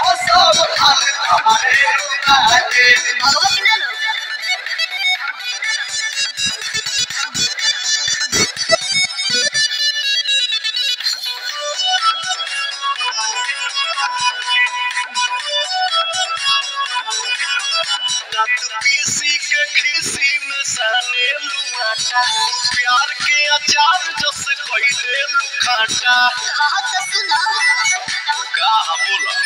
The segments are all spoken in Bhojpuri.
हो सब धन तुम्हारे बाटे पीसी के खीसी में साने लुआटा प्यार के अचार जस कोई दे लुखाटा कहा तो सुना का बोला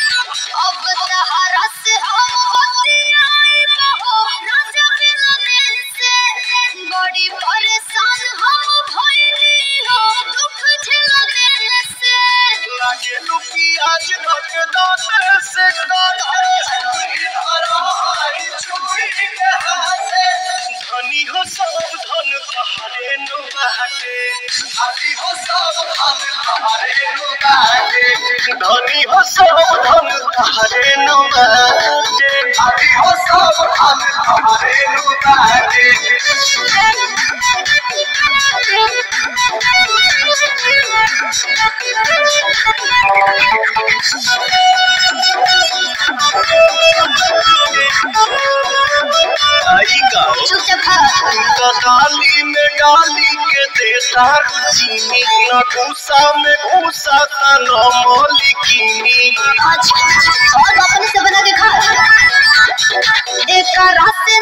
अब तहरा से हम बतियाई बहो राजा मिलने से बड़ी परेशान हम भइली हो दुख झेलने से लागे लू प्याज धक दाते से धनी हो सब धन तहारे नु बाटे धनी हो सब धन तहारे नु बाटे धनी हो सब धन तहारे नु बाटे धनी हो सब धन तहारे नु बाटे डाली में डाली के देता चीनी न घूसा में घूसा न मौलिकीनी और अपने से बना के खा एक रात से